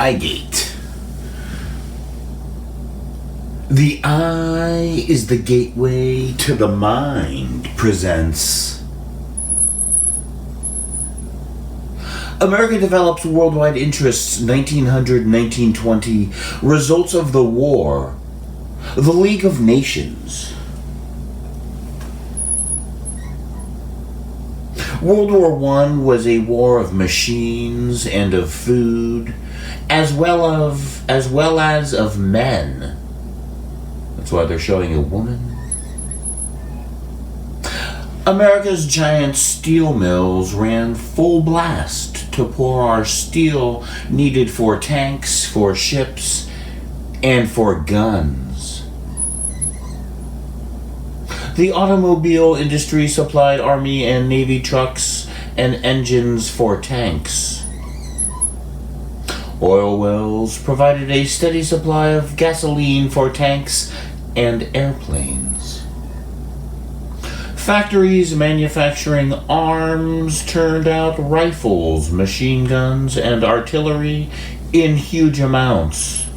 eye gate. The eye is the gateway to the mind presents America develops worldwide interests 1900-1920, results of the war, the League of Nations. World War I was a war of machines and of food, as well as of men. That's why they're showing a woman. America's giant steel mills ran full blast to pour our steel needed for tanks, for ships, and for guns. The automobile industry supplied Army and Navy trucks and engines for tanks. Oil wells provided a steady supply of gasoline for tanks and airplanes. Factories manufacturing arms turned out rifles, machine guns, and artillery in huge amounts.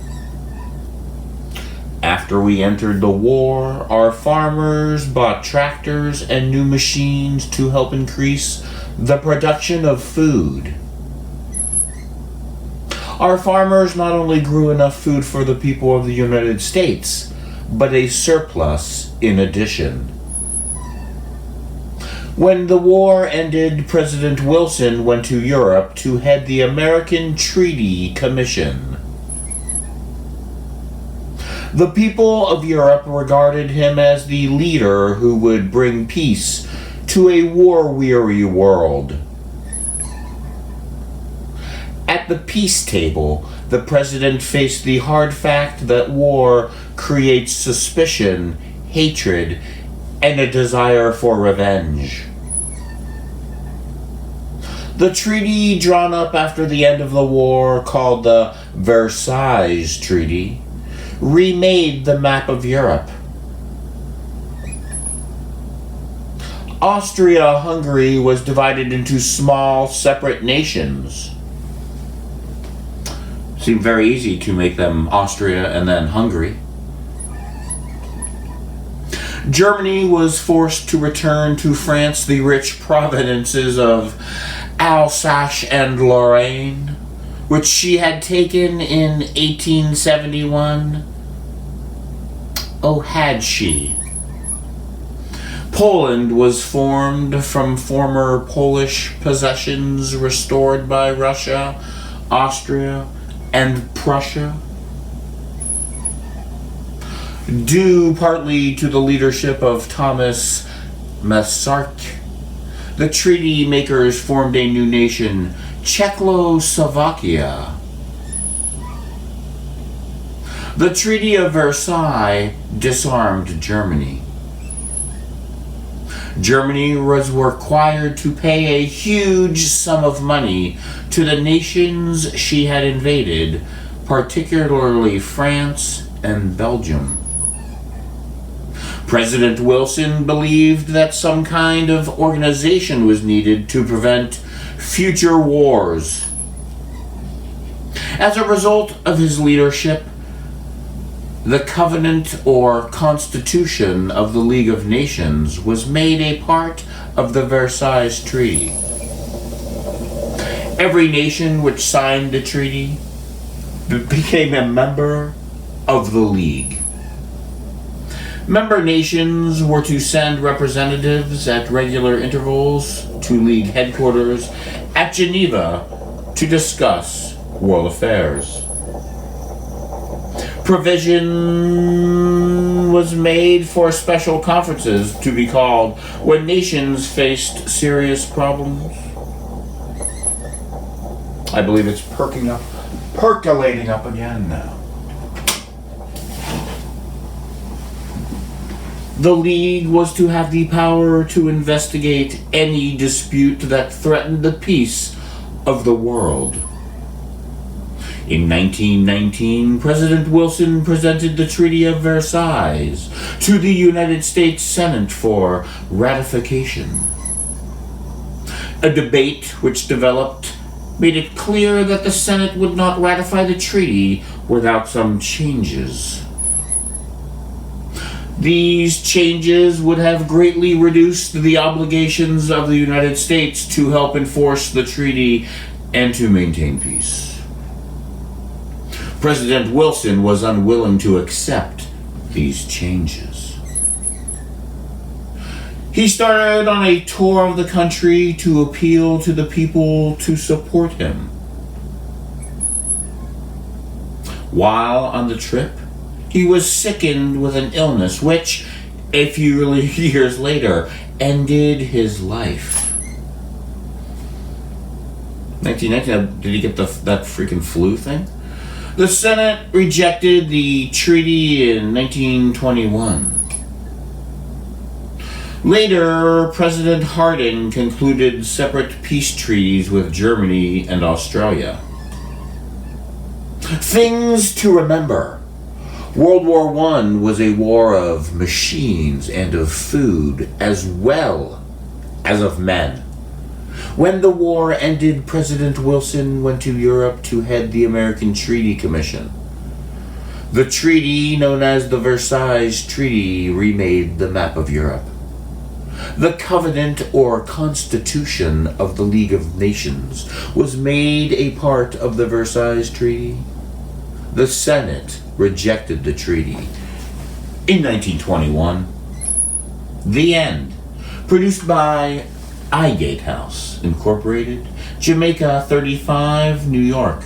After we entered the war, our farmers bought tractors and new machines to help increase the production of food. Our farmers not only grew enough food for the people of the United States, but a surplus in addition. When the war ended, President Wilson went to Europe to head the American Treaty Commission. The people of Europe regarded him as the leader who would bring peace to a war-weary world. At the peace table, the president faced the hard fact that war creates suspicion, hatred, and a desire for revenge. The treaty drawn up after the end of the war, called the Versailles Treaty, remade the map of Europe. Austria-Hungary was divided into small, separate nations. Seemed very easy to make them Austria and then Hungary. Germany was forced to return to France the rich provinces of Alsace and Lorraine, which she had taken in 1871. Oh, had she? Poland was formed from former Polish possessions restored by Russia, Austria, and Prussia. Due partly to the leadership of Thomas Masaryk, the treaty makers formed a new nation, Czechoslovakia. The Treaty of Versailles disarmed Germany. Germany was required to pay a huge sum of money to the nations she had invaded, particularly France and Belgium. President Wilson believed that some kind of organization was needed to prevent future wars. As a result of his leadership, the Covenant or Constitution of the League of Nations was made a part of the Versailles Treaty. Every nation which signed the treaty became a member of the League. Member nations were to send representatives at regular intervals to League headquarters at Geneva to discuss world affairs. Provision was made for special conferences to be called when nations faced serious problems. I believe it's percolating up again now. The League was to have the power to investigate any dispute that threatened the peace of the world. In 1919, President Wilson presented the Treaty of Versailles to the United States Senate for ratification. A debate which developed made it clear that the Senate would not ratify the treaty without some changes. These changes would have greatly reduced the obligations of the United States to help enforce the treaty and to maintain peace. President Wilson was unwilling to accept these changes. He started on a tour of the country to appeal to the people to support him. While on the trip, he was sickened with an illness which, a few years later, ended his life. 1919, did he get that freaking flu thing? The Senate rejected the treaty in 1921. Later, President Harding concluded separate peace treaties with Germany and Australia. Things to remember. World War I was a war of machines and of food, as well as of men. When the war ended, President Wilson went to Europe to head the American Treaty Commission. The treaty, known as the Versailles Treaty, remade the map of Europe. The Covenant or Constitution of the League of Nations was made a part of the Versailles Treaty. The Senate rejected the treaty. In 1921, The End, produced by Gatehouse Incorporated, Jamaica 35, New York.